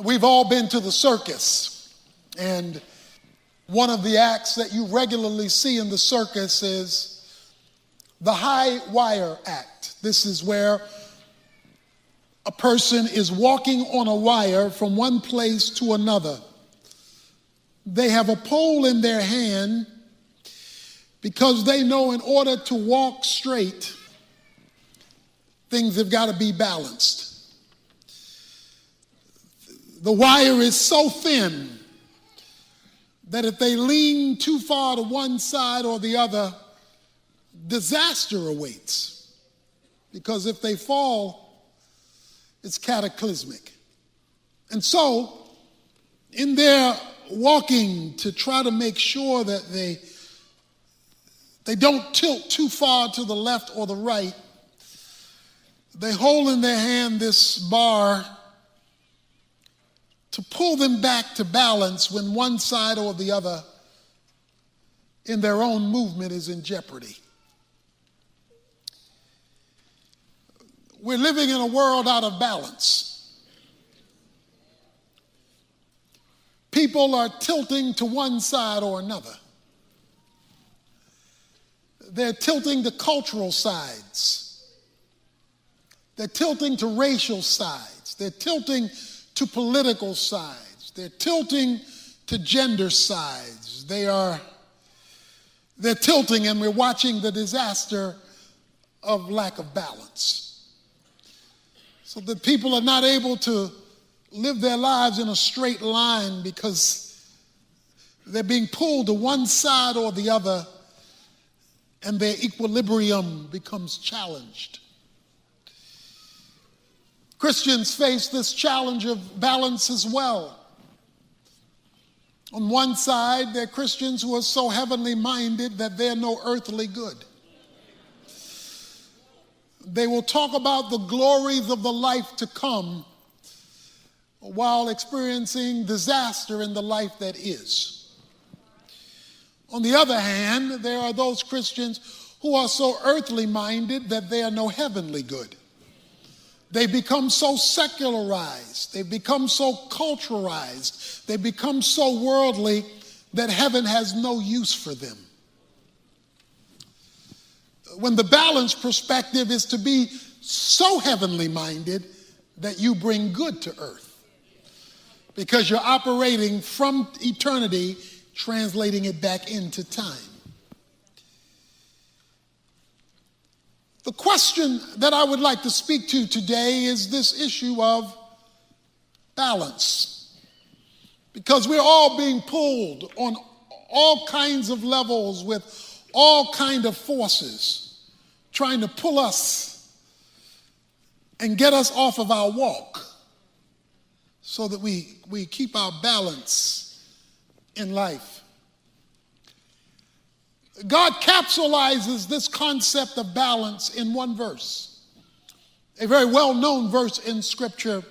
We've all been to the circus, and one of the acts that you regularly see in the circus is the high wire act. This is where a person is walking on a wire from one place to another. They have a pole in their hand because they know in order to walk straight, things have got to be balanced. The wire is so thin that if they lean too far to one side or the other, disaster awaits. Because if they fall, it's cataclysmic. And so, in their walking to try to make sure that they don't tilt too far to the left or the right, they hold in their hand this bar to pull them back to balance when one side or the other in their own movement is in jeopardy. We're living in a world out of balance. People are tilting to one side or another. They're tilting to cultural sides. They're tilting to racial sides. They're tilting to political sides. They're tilting to gender sides. They're tilting, and we're watching the disaster of lack of balance. So that people are not able to live their lives in a straight line because they're being pulled to one side or the other, and their equilibrium becomes challenged. Christians face this challenge of balance as well. On one side, there are Christians who are so heavenly minded that they're no earthly good. They will talk about the glories of the life to come while experiencing disaster in the life that is. On the other hand, there are those Christians who are so earthly minded that they are no heavenly good. They become so secularized, they become so culturalized, they become so worldly that heaven has no use for them. When the balanced perspective is to be so heavenly minded that you bring good to earth, because you're operating from eternity, translating it back into time. The question that I would like to speak to today is this issue of balance. Because we're all being pulled on all kinds of levels with all kinds of forces trying to pull us and get us off of our walk so that we keep our balance in life. God capsulizes this concept of balance in one verse, a very well-known verse in Scripture.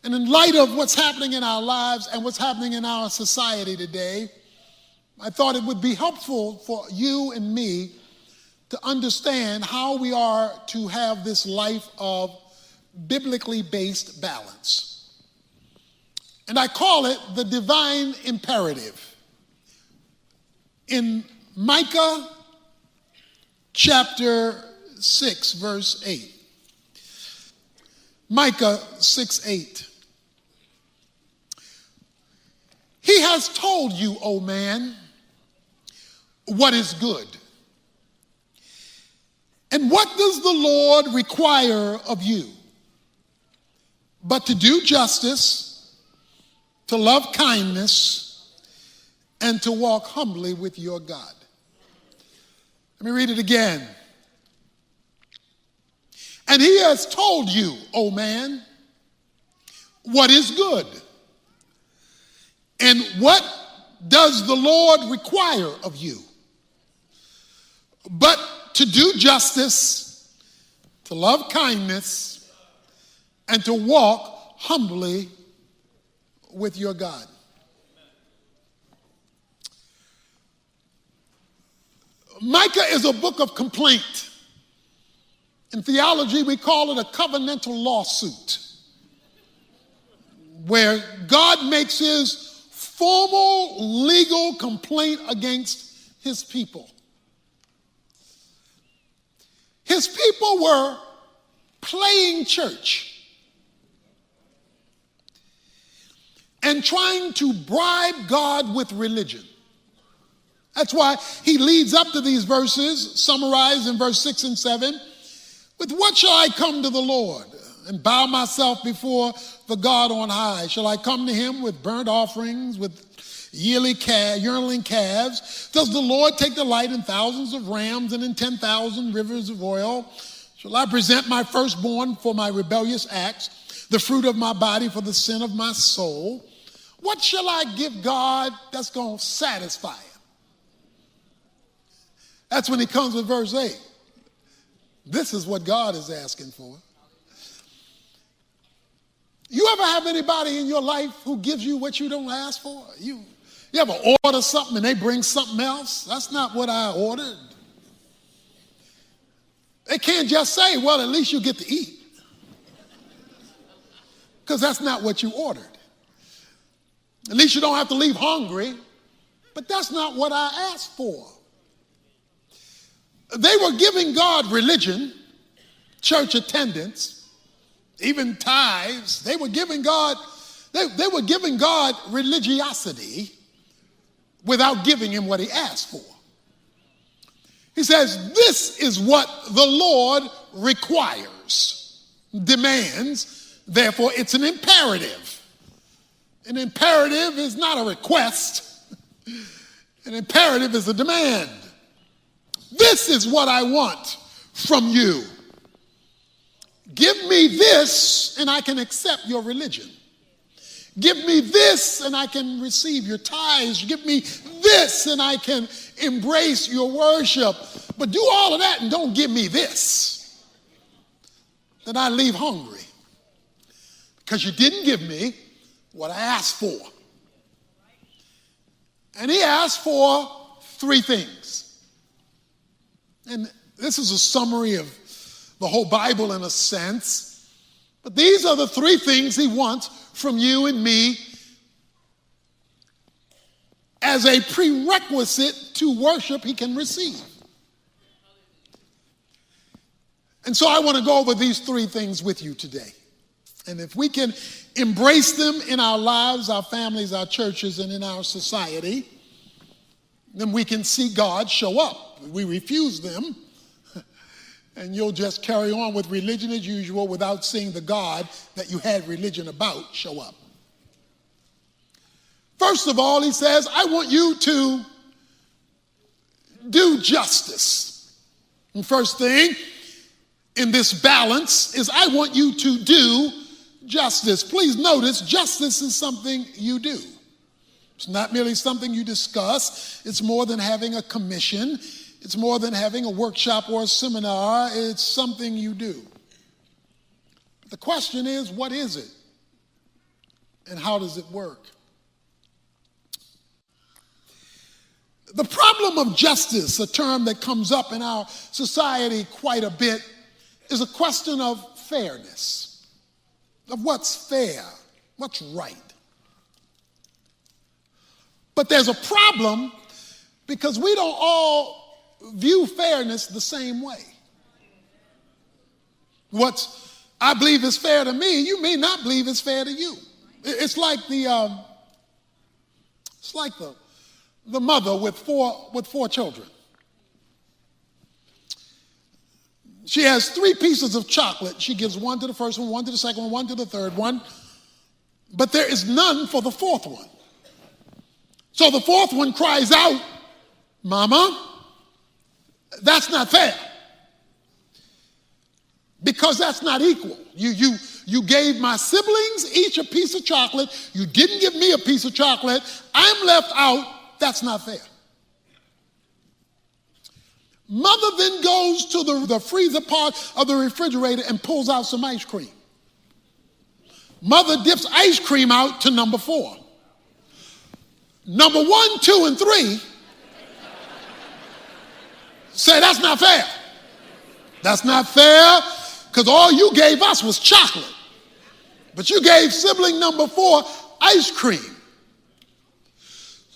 And in light of what's happening in our lives and what's happening in our society today, I thought it would be helpful for you and me to understand how we are to have this life of biblically based balance. And I call it the divine imperative. In Micah chapter 6, verse 8. Micah 6:8. He has told you, O man, what is good. And what does the Lord require of you? But to do justice, to love kindness, and to walk humbly with your God. Let me read it again. And he has told you, O man, what is good. And what does the Lord require of you? But to do justice, to love kindness, and to walk humbly with your God. Micah is a book of complaint. In theology, we call it a covenantal lawsuit. where God makes his formal legal complaint against his people. His people were playing church and trying to bribe God with religion. That's why he leads up to these verses, summarized in verse 6 and 7. With what shall I come to the Lord and bow myself before the God on high? Shall I come to him with burnt offerings, with yearling calves? Does the Lord take delight in thousands of rams and in 10,000 rivers of oil? Shall I present my firstborn for my rebellious acts, the fruit of my body for the sin of my soul? What shall I give God that's going to satisfy him? That's when he comes with verse 8. This is what God is asking for. You ever have anybody in your life who gives you what you don't ask for? You ever order something and they bring something else? That's not what I ordered. They can't just say, well, at least you get to eat. Because that's not what you ordered. At least you don't have to leave hungry. But that's not what I asked for. They were giving God religion, church attendance, even tithes. They were giving God religiosity without giving him what he asked for. He says, this is what the Lord requires, demands, therefore it's an imperative. An imperative is not a request. An imperative is a demand. This is what I want from you. Give me this and I can accept your religion. Give me this and I can receive your tithes. Give me this and I can embrace your worship. But do all of that and don't give me this. Then I leave hungry. Because you didn't give me what I asked for. And he asked for three things. And this is a summary of the whole Bible in a sense. But these are the three things he wants from you and me as a prerequisite to worship he can receive. And so I want to go over these three things with you today. And if we can embrace them in our lives, our families, our churches, and in our society, then we can see God show up. We refuse them, and you'll just carry on with religion as usual without seeing the God that you had religion about show up. First of all, he says, I want you to do justice. And first thing in this balance is I want you to do justice. Please notice, justice is something you do. It's not merely something you discuss. It's more than having a commission. It's more than having a workshop or a seminar. It's something you do. The question is, what is it? And how does it work? The problem of justice, a term that comes up in our society quite a bit, is a question of fairness, of what's fair, what's right. But there's a problem because we don't all view fairness the same way. What I believe is fair to me, you may not believe is fair to you. It's like the mother with four children. She has 3 pieces of chocolate. She gives one to the first one to the second one to the third one, but there is none for the fourth one. So the fourth one cries out, Mama, that's not fair. Because that's not equal. You gave my siblings each a piece of chocolate. You didn't give me a piece of chocolate. I'm left out. That's not fair. Mother then goes to the freezer part of the refrigerator and pulls out some ice cream. Mother dips ice cream out to number 4. Number 1, 2, and 3 say that's not fair. That's not fair because all you gave us was chocolate. But you gave sibling number 4 ice cream.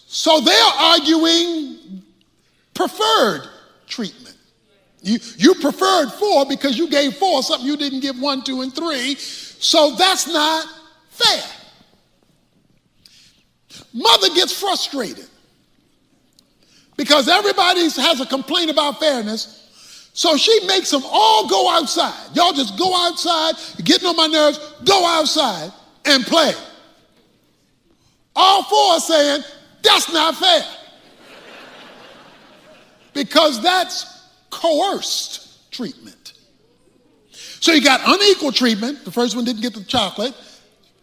So they're arguing preferred treatment. You preferred 4 because you gave 4 something you didn't give 1, 2, and 3. So that's not fair. Mother gets frustrated because everybody has a complaint about fairness. So she makes them all go outside. Y'all just go outside. You're getting on my nerves. Go outside and play. All 4 are saying, that's not fair. Because that's coerced treatment. So you got unequal treatment. The first one didn't get the chocolate.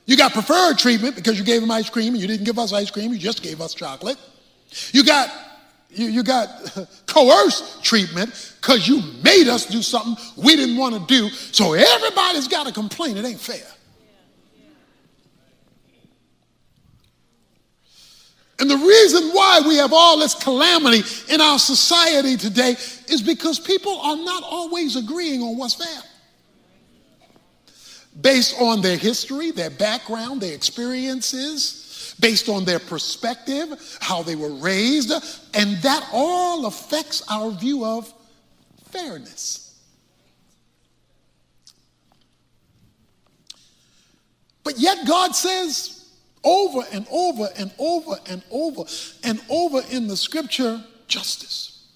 You got preferred treatment because you gave them ice cream and you didn't give us ice cream. You just gave us chocolate. You got coerced treatment because you made us do something we didn't want to do. So everybody's got to complain. It ain't fair. And the reason why we have all this calamity in our society today is because people are not always agreeing on what's fair. Based on their history, their background, their experiences, based on their perspective, how they were raised, and that all affects our view of fairness. But yet God says over and over and over and over and over in the scripture, justice.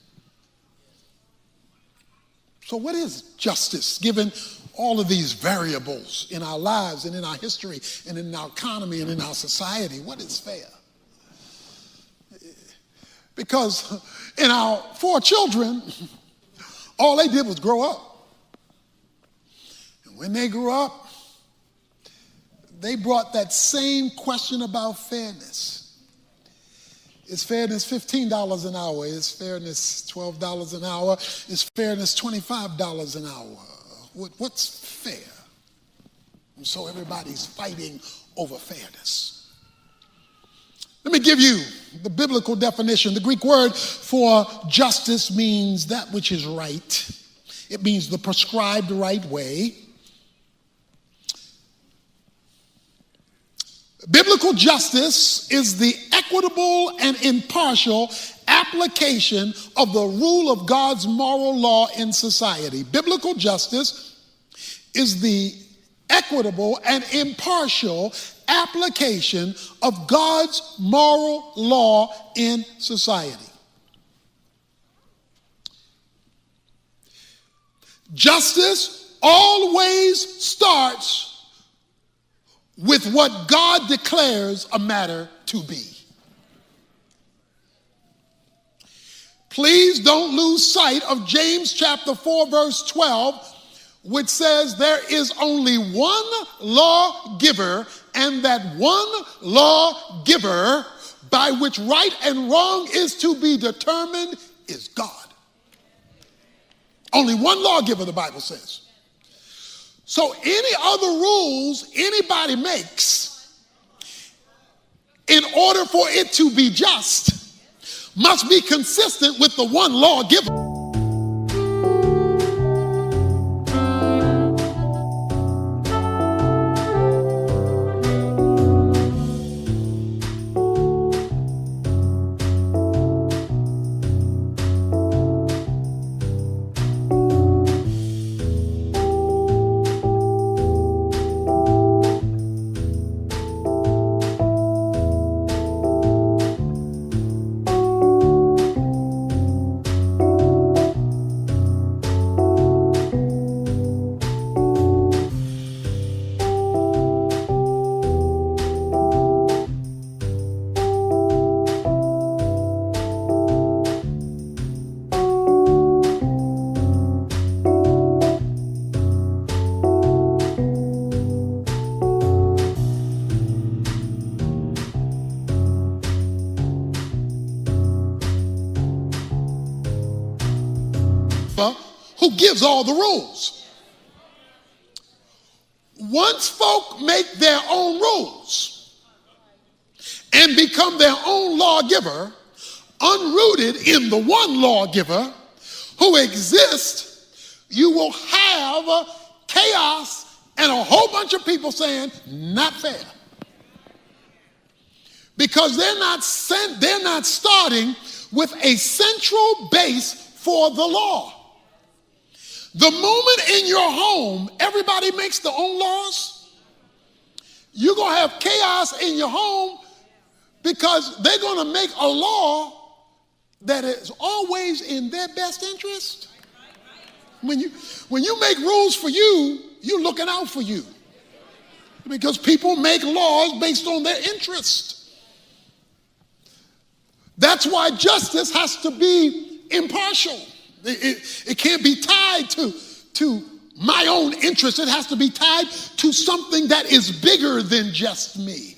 So what is justice given all of these variables in our lives and in our history and in our economy and in our society? What is fair? Because in our 4 children, all they did was grow up. And when they grew up, they brought that same question about fairness. Is fairness $15 an hour? Is fairness $12 an hour? Is fairness $25 an hour? What's fair? And so everybody's fighting over fairness. Let me give you the biblical definition. The Greek word for justice means that which is right. It means the prescribed right way. Biblical justice is the equitable and impartial application of the rule of God's moral law in society. Biblical justice is the equitable and impartial application of God's moral law in society. Justice always starts with what God declares a matter to be. Please don't lose sight of James chapter 4 verse 12, which says there is only one lawgiver, and that one lawgiver by which right and wrong is to be determined is God. Only one lawgiver, the Bible says. So any other rules anybody makes, in order for it to be just, must be consistent with the one lawgiver. Who gives all the rules. Once folk make their own rules and become their own lawgiver, unrooted in the one lawgiver who exists, you will have chaos And a whole bunch of people saying, not fair. Because they're not starting with a central base for the law. The moment in your home, everybody makes their own laws, you're going to have chaos in your home because they're going to make a law that is always in their best interest. When you make rules for you, you're looking out for you. Because people make laws based on their interest. That's why justice has to be impartial. It can't be tied to my own interest. It has to be tied to something that is bigger than just me.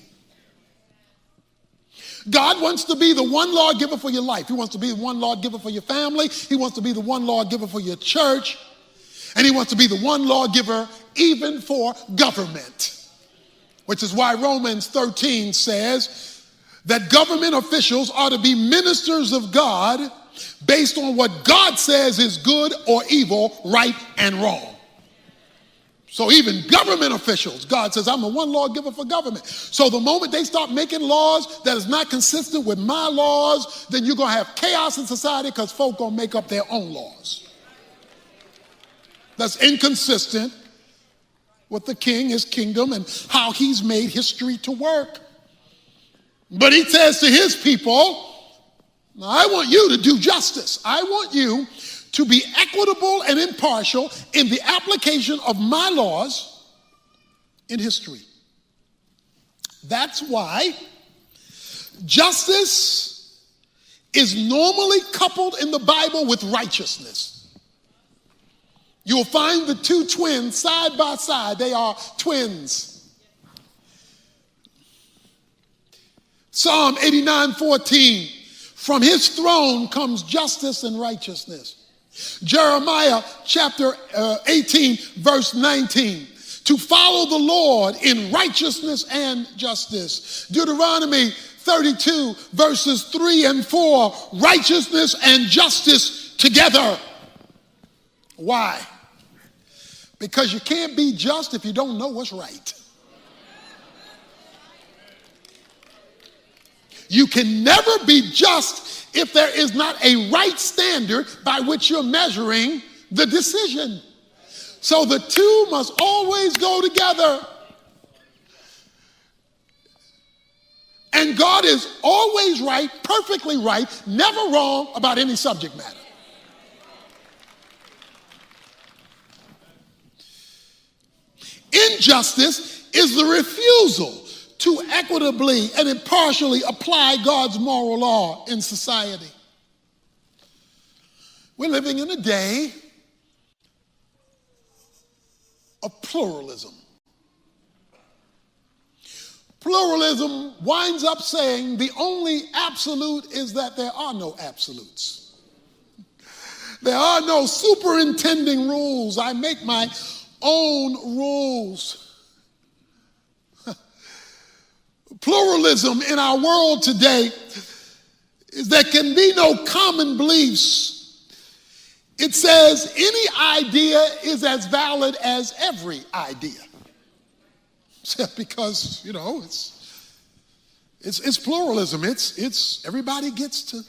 God wants to be the one lawgiver for your life. He wants to be the one lawgiver for your family. He wants to be the one lawgiver for your church. And he wants to be the one lawgiver even for government. Which is why Romans 13 says that government officials are to be ministers of God based on what God says is good or evil, right and wrong. So even government officials, God says, I'm the one lawgiver for government. So the moment they start making laws that is not consistent with my laws, then you're going to have chaos in society because folk going to make up their own laws. That's inconsistent with the king, his kingdom, and how he's made history to work. But he says to his people, I want you to do justice. I want you to be equitable and impartial in the application of my laws in history. That's why justice is normally coupled in the Bible with righteousness. You'll find the two twins side by side. They are twins. Psalm 89:14. From his throne comes justice and righteousness. Jeremiah chapter 18, verse 19. To follow the Lord in righteousness and justice. Deuteronomy 32, verses 3 and 4. Righteousness and justice together. Why? Because you can't be just if you don't know what's right. You can never be just if there is not a right standard by which you're measuring the decision. So the two must always go together. And God is always right, perfectly right, never wrong about any subject matter. Injustice is the refusal to equitably and impartially apply God's moral law in society. We're living in a day of pluralism. Pluralism winds up saying the only absolute is that there are no absolutes. There are no superintending rules. I make my own rules. Pluralism in our world today is there can be no common beliefs. It says any idea is as valid as every idea. Because, you know, it's pluralism. It's everybody gets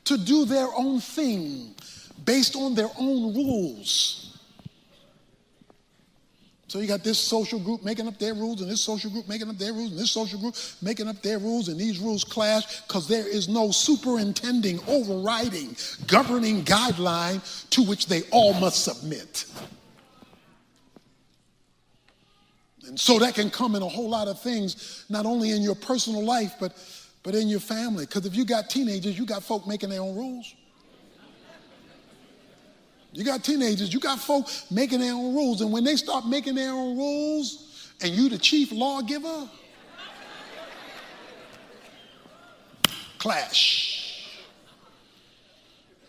to do their own thing based on their own rules. So you got this social group making up their rules, and this social group making up their rules, and this social group making up their rules, and these rules clash because there is no superintending, overriding, governing guideline to which they all must submit. And so that can come in a whole lot of things, not only in your personal life, but in your family. Because if you got teenagers, you got folk making their own rules. You got teenagers, you got folk making their own rules. And when they start making their own rules, and you the chief lawgiver, clash.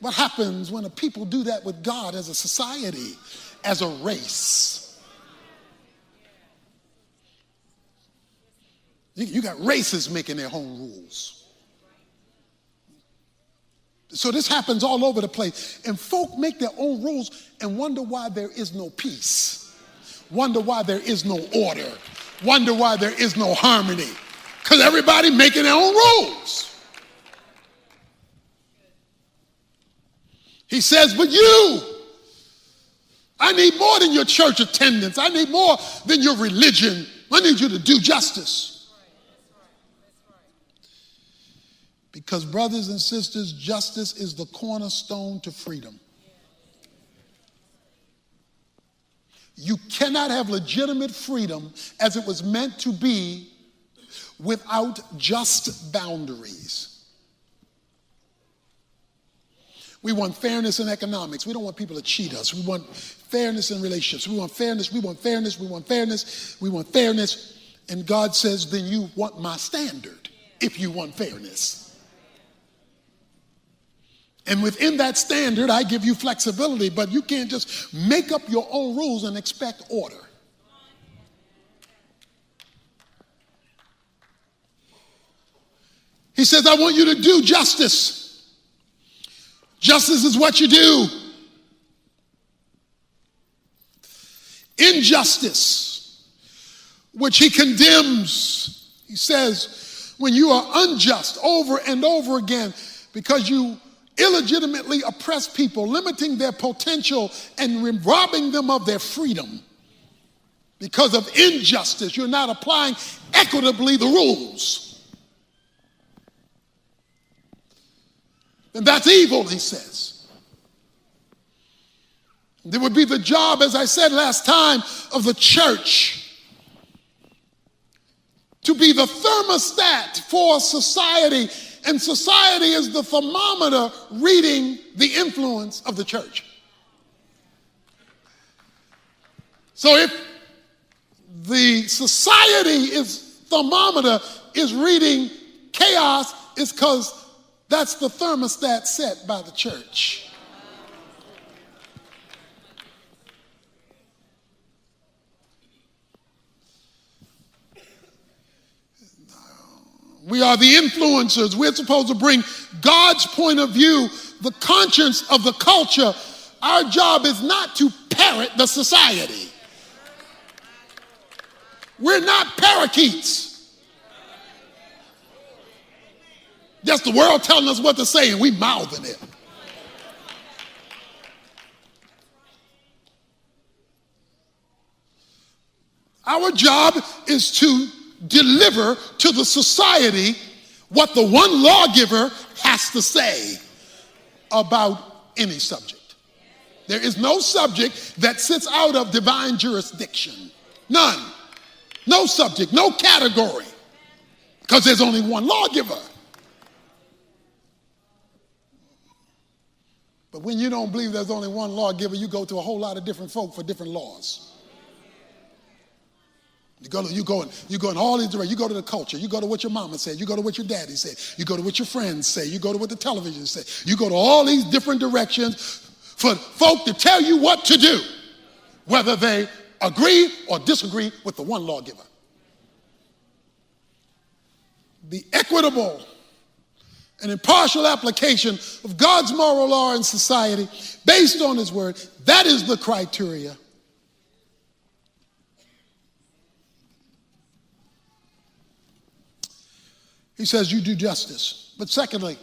What happens when a people do that with God as a society, as a race? You got races making their own rules. So this happens all over the place. And folk make their own rules and wonder why there is no peace. Wonder why there is no order. Wonder why there is no harmony. Because everybody making their own rules. He says, but you, I need more than your church attendance. I need more than your religion. I need you to do justice. Because brothers and sisters, justice is the cornerstone to freedom. You cannot have legitimate freedom as it was meant to be without just boundaries. We want fairness in economics. We don't want people to cheat us. We want fairness in relationships. We want fairness, we want fairness, we want fairness, we want fairness. And God says, then you want my standard if you want fairness. And within that standard, I give you flexibility, but you can't just make up your own rules and expect order. He says, I want you to do justice. Justice is what you do. Injustice, which he condemns, he says, when you are unjust over and over again because you illegitimately oppress people, limiting their potential and robbing them of their freedom because of injustice. You're not applying equitably the rules. And that's evil, he says. It would be the job, as I said last time, of the church to be the thermostat for society, and society is the thermometer reading the influence of the church. So if the society thermometer is reading chaos, it's because that's the thermostat set by the church. We are the influencers. We're supposed to bring God's point of view, the conscience of the culture. Our job is not to parrot the society. We're not parakeets. Just the world telling us what to say and we mouthing it. Our job is to deliver to the society what the one lawgiver has to say about any subject. There is no subject that sits out of divine jurisdiction. None. No subject, no category. Because there's only one lawgiver. But when you don't believe there's only one lawgiver, you go to a whole lot of different folk for different laws. You go in all these directions. You go to the culture. You go to what your mama said. You go to what your daddy said. You go to what your friends say. You go to what the television says. You go to all these different directions for folk to tell you what to do, whether they agree or disagree with the one lawgiver. The equitable and impartial application of God's moral law in society based on his word, that is the criteria. He says you do justice. But secondly,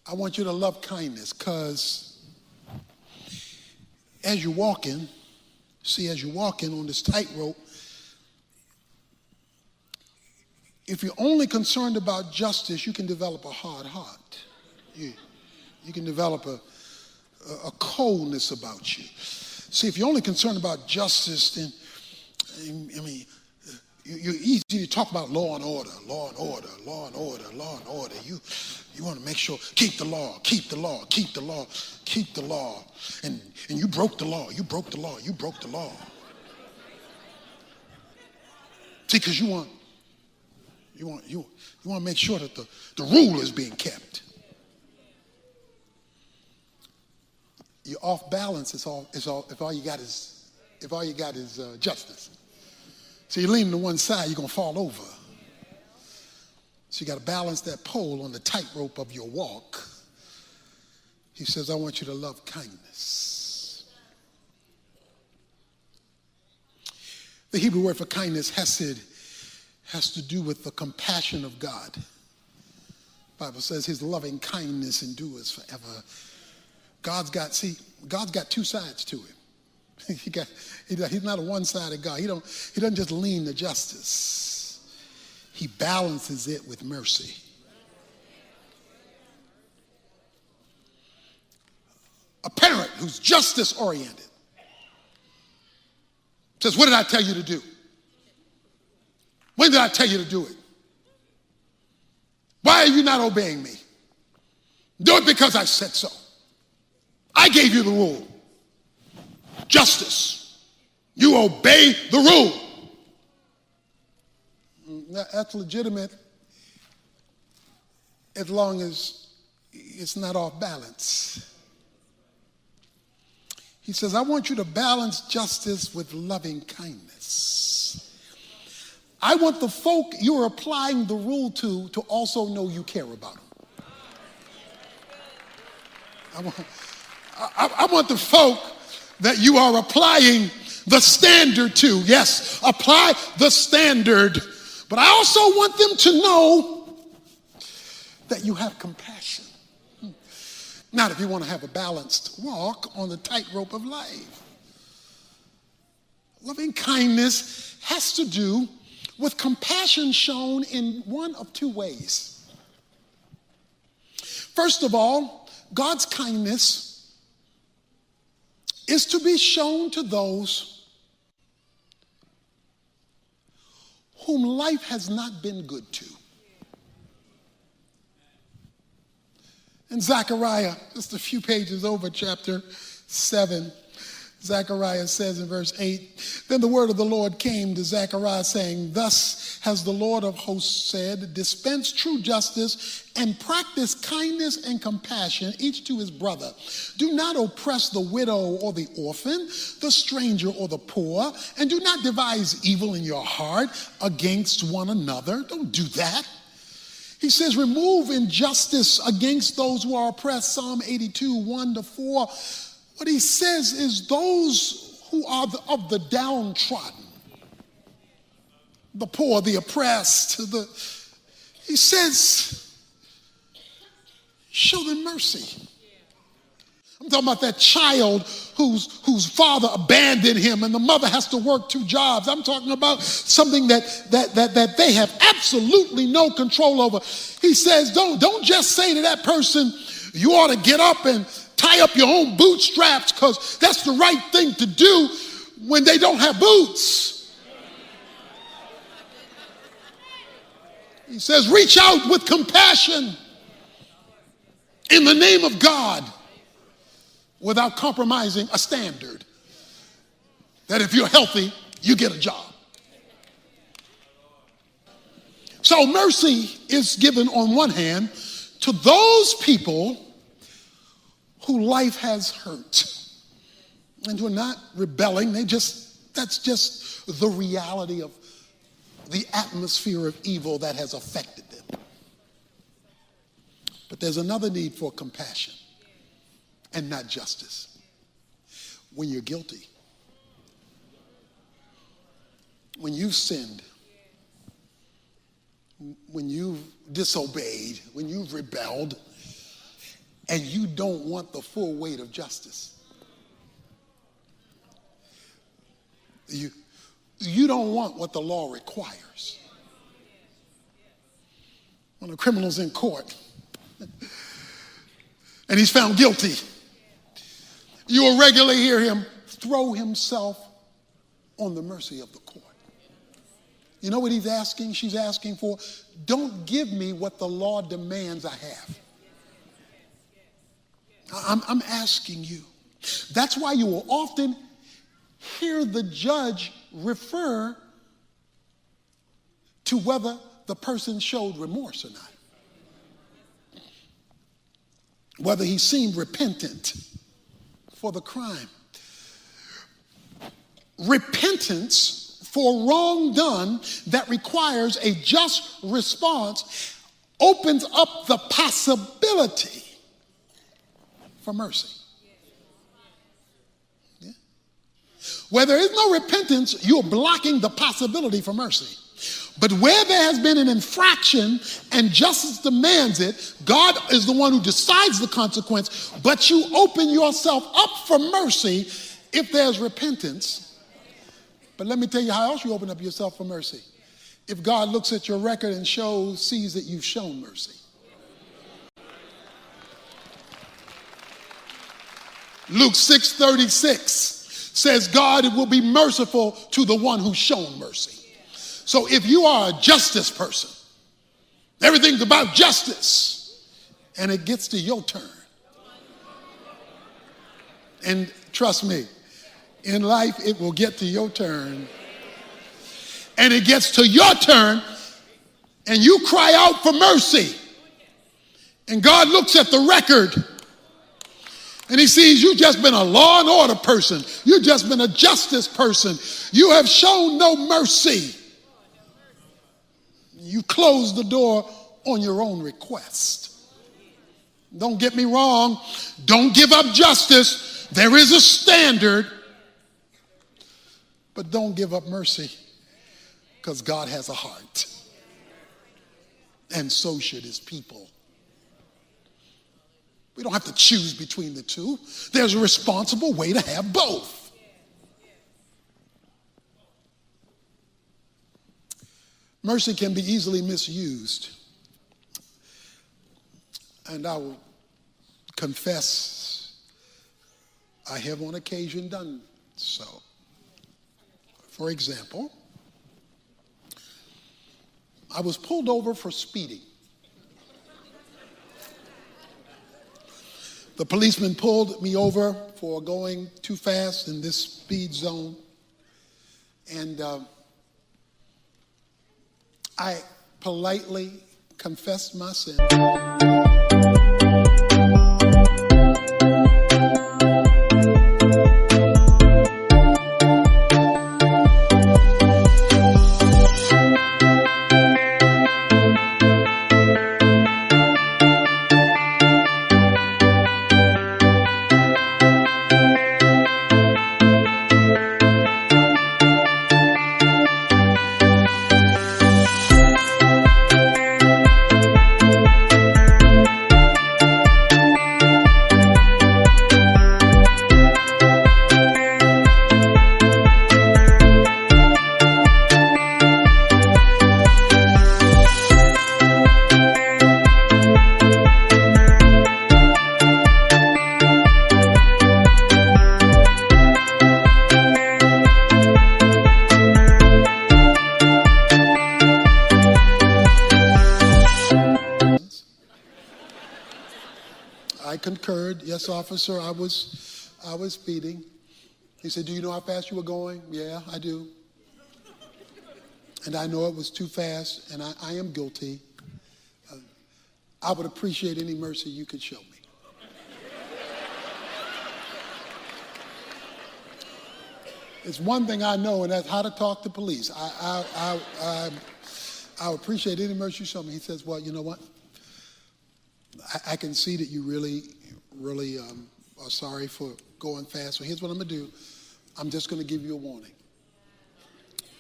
I want you to love kindness, because as you're walking on this tightrope, if you're only concerned about justice, you can develop a hard heart. You can develop a coldness about you. See, if you're only concerned about justice, then, I mean, you're easy to talk about law and order, law and order, law and order, law and order. You want to make sure, keep the law, keep the law, keep the law, keep the law. And you broke the law, you broke the law, you broke the law. See, because you want to make sure that the rule is being kept. You're off balance if all you got is justice. So you're leaning to one side, you're going to fall over. So you got to balance that pole on the tightrope of your walk. He says, I want you to love kindness. The Hebrew word for kindness, hesed, has to do with the compassion of God. The Bible says his loving kindness endures forever. God's got two sides to him. He's not a one-sided God. He doesn't just lean to justice. He balances it with mercy. A parent who's justice-oriented says, what did I tell you to do? When did I tell you to do it? Why are you not obeying me? Do it because I said so. I gave you the rule. Justice. You obey the rule. That's legitimate as long as it's not off balance. He says, I want you to balance justice with loving kindness. I want the folk you're applying the rule to also know you care about them. I want the folk that you are applying the standard to. Yes, apply the standard. But I also want them to know that you have compassion. Not if you want to have a balanced walk on the tightrope of life. Loving kindness has to do with compassion shown in one of two ways. First of all, God's kindness is to be shown to those whom life has not been good to. In Zechariah, just a few pages over, chapter 7, Zechariah says in verse 8, then the word of the Lord came to Zechariah saying, thus has the Lord of hosts said, dispense true justice and practice kindness and compassion, each to his brother. Do not oppress the widow or the orphan, the stranger or the poor, and do not devise evil in your heart against one another. Don't do that. He says, remove injustice against those who are oppressed, Psalm 82, 1-4. What he says is those who are of the downtrodden, the poor, the oppressed, he says, show them mercy. I'm talking about that child whose father abandoned him and the mother has to work two jobs. I'm talking about something that they have absolutely no control over. He says, don't just say to that person, you ought to get up and tie up your own bootstraps because that's the right thing to do when they don't have boots. He says, reach out with compassion in the name of God without compromising a standard that if you're healthy, you get a job. So mercy is given on one hand to those people who life has hurt and who are not rebelling. That's just the reality of the atmosphere of evil that has affected them. But there's another need for compassion and not justice. When you're guilty, when you've sinned, when you've disobeyed, when you've rebelled, and you don't want the full weight of justice. You don't want what the law requires. When a criminal's in court and he's found guilty, you will regularly hear him throw himself on the mercy of the court. You know what he's asking? She's asking for, don't give me what the law demands I have. I'm asking you. That's why you will often hear the judge refer to whether the person showed remorse or not. Whether he seemed repentant for the crime. Repentance for wrong done that requires a just response opens up the possibility for mercy. Yeah. Where there is no repentance, you're blocking the possibility for mercy. But where there has been an infraction and justice demands it, God is the one who decides the consequence, but you open yourself up for mercy if there's repentance. But let me tell you how else you open up yourself for mercy. If God looks at your record and sees that you've shown mercy. Luke 6:36 says God will be merciful to the one who's shown mercy. So if you are a justice person, everything's about justice, and it gets to your turn. And trust me, in life it will get to your turn. And it gets to your turn, and you cry out for mercy. And God looks at the record, and he sees you've just been a law and order person. You've just been a justice person. You have shown no mercy. You close the door on your own request. Don't get me wrong. Don't give up justice. There is a standard. But don't give up mercy, because God has a heart. And so should his people. We don't have to choose between the two. There's a responsible way to have both. Mercy can be easily misused. And I will confess, I have on occasion done so. For example, I was pulled over for speeding. The policeman pulled me over for going too fast in this speed zone. And I politely confessed my sin. I concurred. Yes, officer, I was speeding. He said, do you know how fast you were going? Yeah, I do. And I know it was too fast, and I am guilty. I would appreciate any mercy you could show me. It's one thing I know, and that's how to talk to police. I appreciate any mercy you show me. He says, well, you know what? I can see that you really are sorry for going fast. So here's what I'm going to do. I'm just going to give you a warning.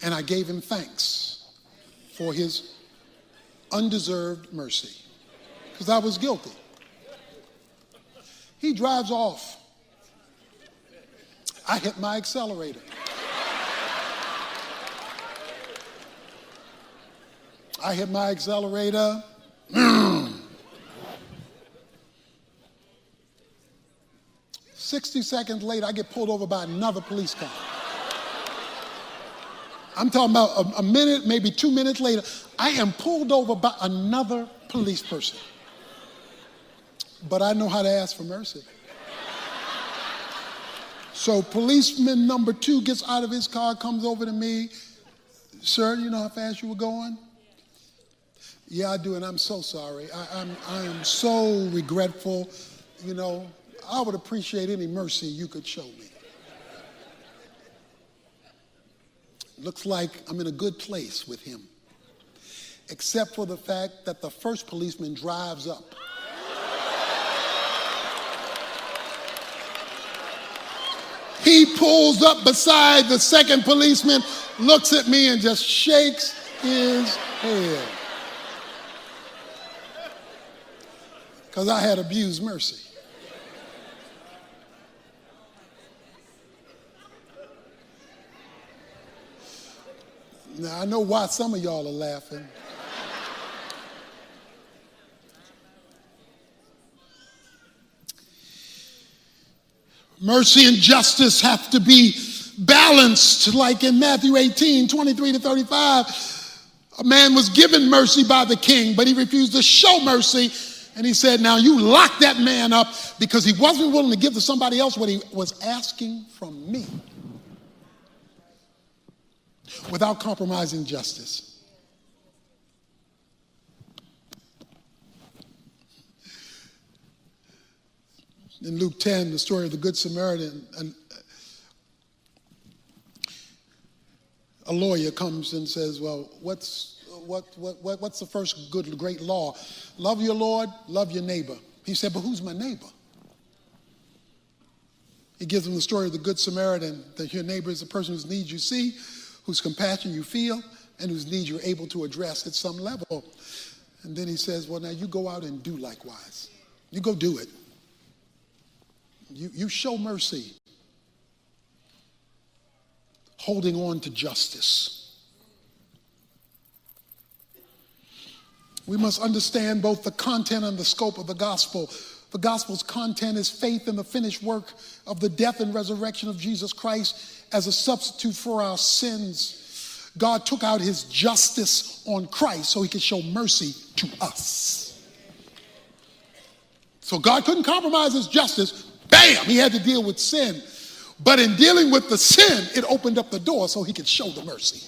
And I gave him thanks for his undeserved mercy, because I was guilty. He drives off. I hit my accelerator. I hit my accelerator. 60 seconds later, I get pulled over by another police car. I'm talking about a minute, maybe 2 minutes later, I am pulled over by another police person. But I know how to ask for mercy. So policeman number 2 gets out of his car, comes over to me. Sir, you know how fast you were going? Yeah, I do, and I'm so sorry. I am so regretful. You know, I would appreciate any mercy you could show me. Looks like I'm in a good place with him, except for the fact that the first policeman drives up. He pulls up beside the second policeman, looks at me and just shakes his head. Because I had abused mercy. Now, I know why some of y'all are laughing. Mercy and justice have to be balanced, like in Matthew 18, 23 to 35. A man was given mercy by the king, but he refused to show mercy. And he said, now you lock that man up because he wasn't willing to give to somebody else what he was asking from me without compromising justice. In Luke 10, the story of the Good Samaritan, a lawyer comes and says, well, what's the first good, great law? Love your Lord, love your neighbor. He said, but who's my neighbor? He gives him the story of the Good Samaritan, that your neighbor is the person whose needs you see, whose compassion you feel, and whose needs you're able to address at some level. And then he says, well, now you go out and do likewise. You go do it. You show mercy, holding on to justice. We must understand both the content and the scope of the gospel. The gospel's content is faith in the finished work of the death and resurrection of Jesus Christ as a substitute for our sins. God took out his justice on Christ so he could show mercy to us. So God couldn't compromise his justice. Bam! He had to deal with sin. But in dealing with the sin, it opened up the door so he could show the mercy.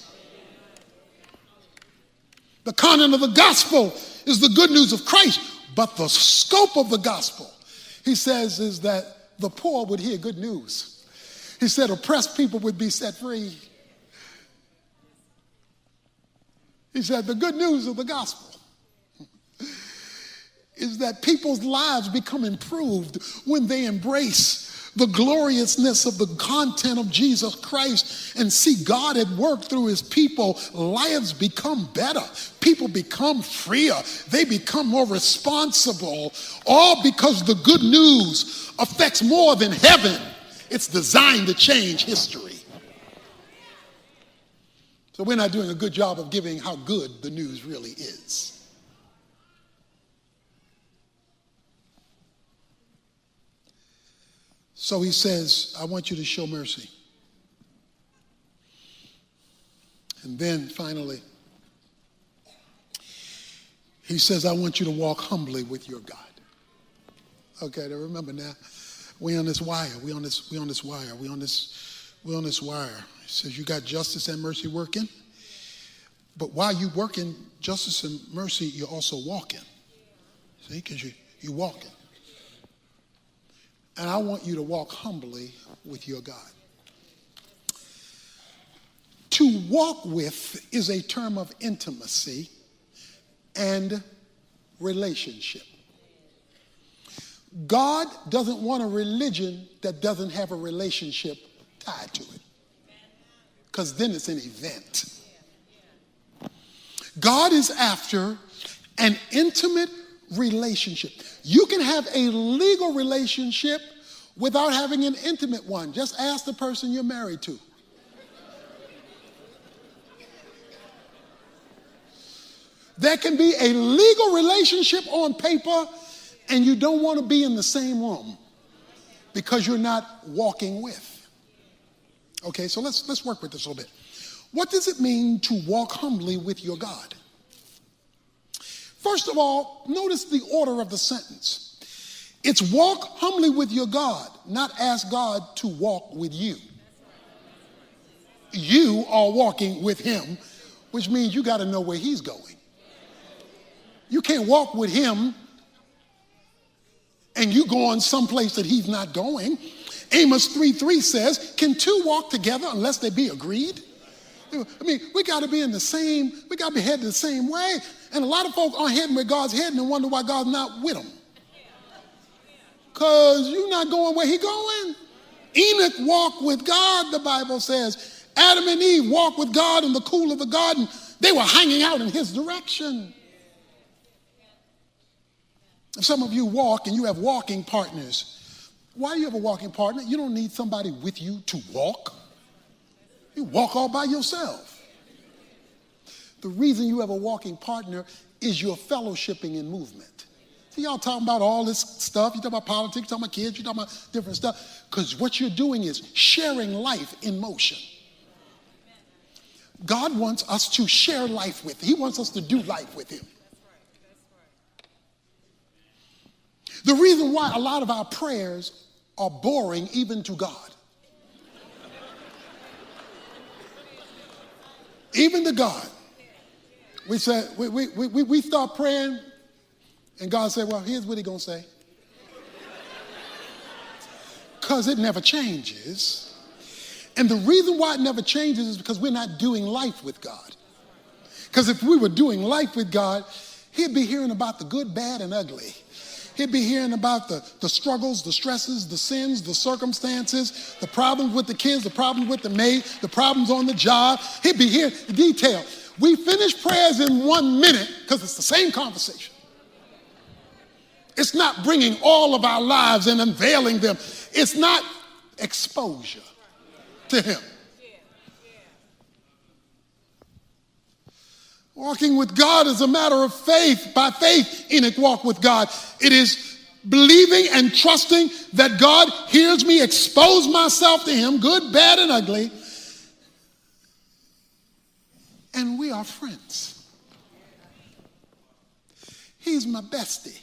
The content of the gospel is the good news of Christ. But the scope of the gospel, he says, is that the poor would hear good news. He said oppressed people would be set free. He said the good news of the gospel is that people's lives become improved when they embrace the gloriousness of the content of Jesus Christ and see God at work through his people. Lives become better. People become freer. They become more responsible, all because the good news affects more than heaven. It's designed to change history. So we're not doing a good job of giving how good the news really is. So he says, I want you to show mercy. And then finally, he says, I want you to walk humbly with your God. Okay, now remember now, we on this wire. We on this wire. He says, you got justice and mercy working. But while you working justice and mercy, you're also walking. See, because you're walking. And I want you to walk humbly with your God. To walk with is a term of intimacy and relationship. God doesn't want a religion that doesn't have a relationship tied to it, because then it's an event. God is after an intimate relationship. You can have a legal relationship without having an intimate one. Just ask the person you're married to. There can be a legal relationship on paper and you don't want to be in the same room because you're not walking with. Okay, so let's work with this a little bit. What does it mean to walk humbly with your God? First of all, notice the order of the sentence. It's walk humbly with your God, not ask God to walk with you. You are walking with him, which means you got to know where he's going. You can't walk with him and you go on someplace that he's not going. Amos 3:3 says, can two walk together unless they be agreed? I mean, we got to be headed the same way. And a lot of folks aren't heading where God's heading and wonder why God's not with them. Because you're not going where he's going. Enoch walked with God, the Bible says. Adam and Eve walked with God in the cool of the garden. They were hanging out in his direction. If some of you walk and you have walking partners, why do you have a walking partner? You don't need somebody with you to walk. You walk all by yourself. The reason you have a walking partner is your fellowshipping in movement. See, y'all talking about all this stuff. You talking about politics, you talking about kids, you talking about different stuff. Because what you're doing is sharing life in motion. God wants us to share life with him. He wants us to do life with him. The reason why a lot of our prayers are boring even to God. Even to God. We said we start praying, and God said, well, here's what he's going to say. Because it never changes. And the reason why it never changes is because we're not doing life with God. Because if we were doing life with God, he'd be hearing about the good, bad, and ugly. He'd be hearing about the struggles, the stresses, the sins, the circumstances, the problems with the kids, the problems with the maid, the problems on the job. He'd be hearing the detail. We finish prayers in 1 minute because it's the same conversation. It's not bringing all of our lives and unveiling them. It's not exposure to him. Walking with God is a matter of faith. By faith, Enoch walked with God. It is believing and trusting that God hears me expose myself to him, good, bad, and ugly. And we are friends. He's my bestie.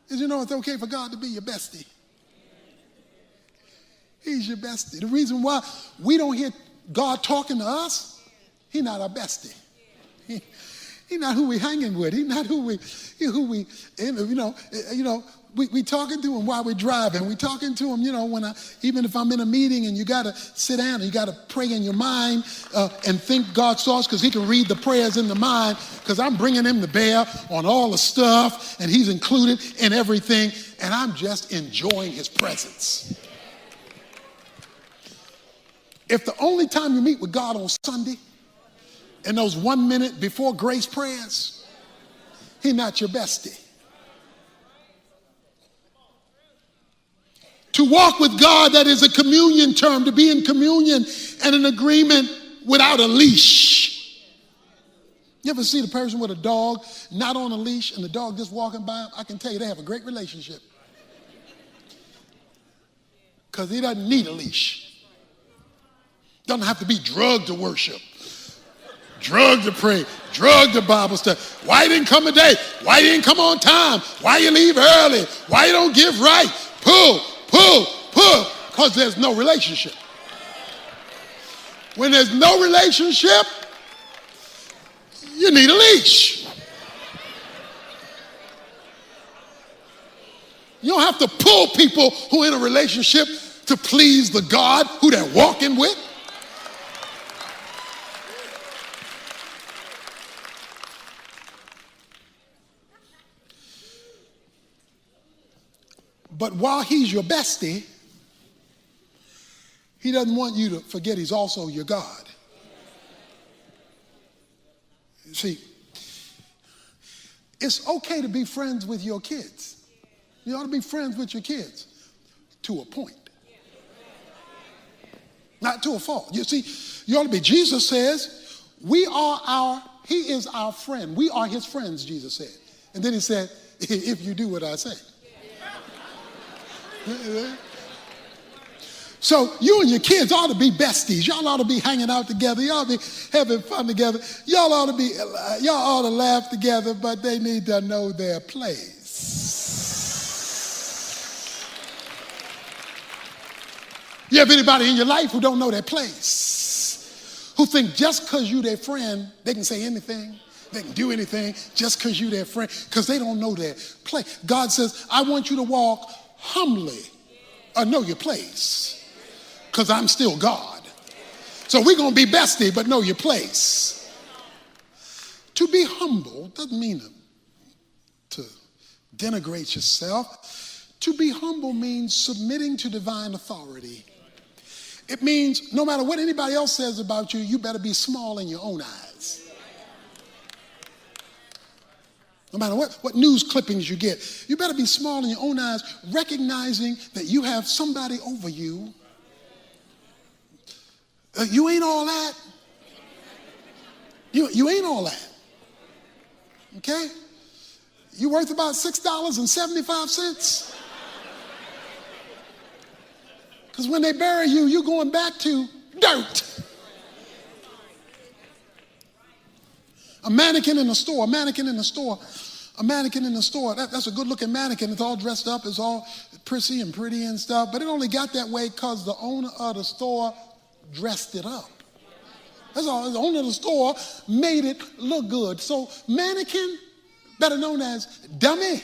Did you know it's okay for God to be your bestie? He's your bestie. The reason why we don't hear God talking to us, he's not our bestie. He's not who we hanging with. He's not who we we talking to him while we're driving. We talking to him, even if I'm in a meeting and you got to sit down and you got to pray in your mind and think God's thoughts, because he can read the prayers in the mind, because I'm bringing him to bear on all the stuff and he's included in everything, and I'm just enjoying his presence. If the only time you meet with God on Sunday in those 1 minute before grace prayers, he's not your bestie. To walk with God, that is a communion term, to be in communion and an agreement without a leash. You ever see the person with a dog not on a leash and the dog just walking by him? I can tell you they have a great relationship. Because he doesn't need a leash. Doesn't have to be drugged to worship, drugged to pray, drugged to Bible study. Why you didn't come today? Why you didn't come on time? Why you leave early? Why you don't give right? Pull, because there's no relationship. When there's no relationship, you need a leash. You don't have to pull people who are in a relationship to please the God who they're walking with. But while he's your bestie, he doesn't want you to forget he's also your God. You see, it's okay to be friends with your kids. You ought to be friends with your kids to a point. Not to a fault. You see, you ought to be. Jesus says, he is our friend. We are his friends, Jesus said. And then he said, if you do what I say. So you and your kids ought to be besties. Y'all ought to be hanging out together. Y'all ought to be having fun together. Y'all ought to laugh together, but they need to know their place. You have anybody in your life who don't know their place? Who think just because you their friend, they can say anything, they can do anything just because you their friend, because they don't know their place. God says, I want you to walk humbly, know your place, because I'm still God. So we're going to be bestie, but know your place. To be humble doesn't mean to denigrate yourself. To be humble means submitting to divine authority. It means no matter what anybody else says about you, you better be small in your own eyes. No matter what news clippings you get, you better be small in your own eyes, recognizing that you have somebody over you. You ain't all that. You ain't all that. Okay? You worth about $6.75. Because when they bury you, you're going back to dirt. A mannequin in a store, that's a good-looking mannequin. It's all dressed up, it's all prissy and pretty and stuff, but it only got that way because the owner of the store dressed it up. That's all. The owner of the store made it look good. So mannequin, better known as dummy.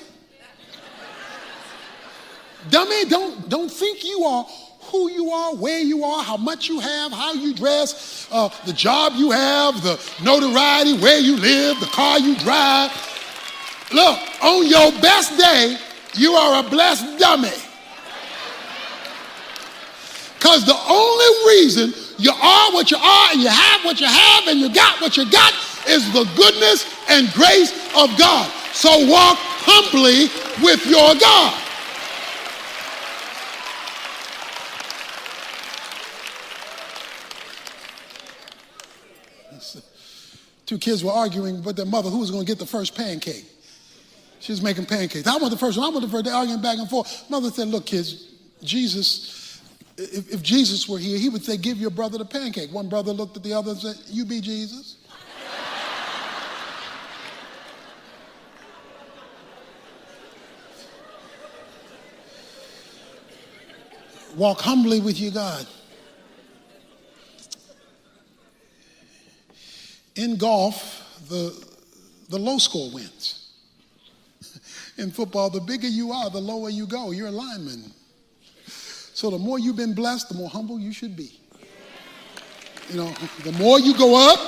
Dummy, don't think you are who you are, where you are, how much you have, how you dress, the job you have, the notoriety, where you live, the car you drive. Look, on your best day, you are a blessed dummy. Because the only reason you are what you are and you have what you have and you got what you got is the goodness and grace of God. So walk humbly with your God. Two kids were arguing with their mother who was going to get the first pancake. She was making pancakes. I want the first one. I want the first. They're arguing back and forth. Mother said, look, kids, Jesus, if Jesus were here, he would say, give your brother the pancake. One brother looked at the other and said, you be Jesus. Walk humbly with your God. In golf, the low score wins. In football, the bigger you are, the lower you go. You're a lineman. So the more you've been blessed, the more humble you should be. You know, the more you go up,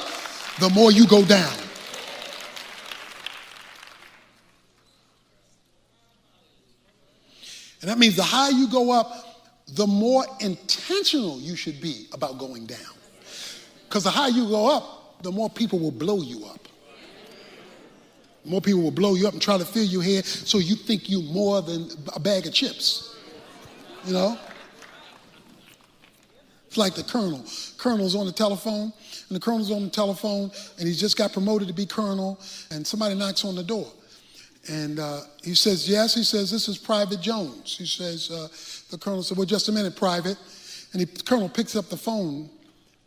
the more you go down. And that means the higher you go up, the more intentional you should be about going down. Because the higher you go up, the more people will blow you up. More people will blow you up and try to fill your head so you think you more than a bag of chips. You know? It's like the colonel. Colonel's on the telephone, and the colonel's on the telephone, and he's just got promoted to be colonel, and somebody knocks on the door. And he says, yes. He says, this is Private Jones. He says, the colonel said, well, just a minute, Private. And the colonel picks up the phone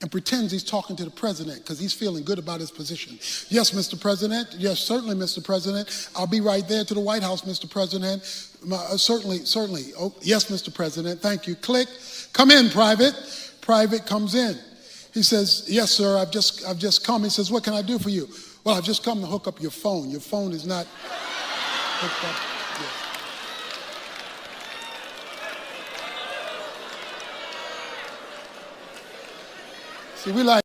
and pretends he's talking to the president because he's feeling good about his position. Yes, Mr. President. Yes, certainly, Mr. President. I'll be right there to the White House, Mr. President. Certainly. Oh, yes, Mr. President. Thank you. Click. Come in, Private. Private comes in. He says, yes, sir, I've just come. He says, what can I do for you? Well, I've just come to hook up your phone. Your phone is not hooked up. Yeah. See, we like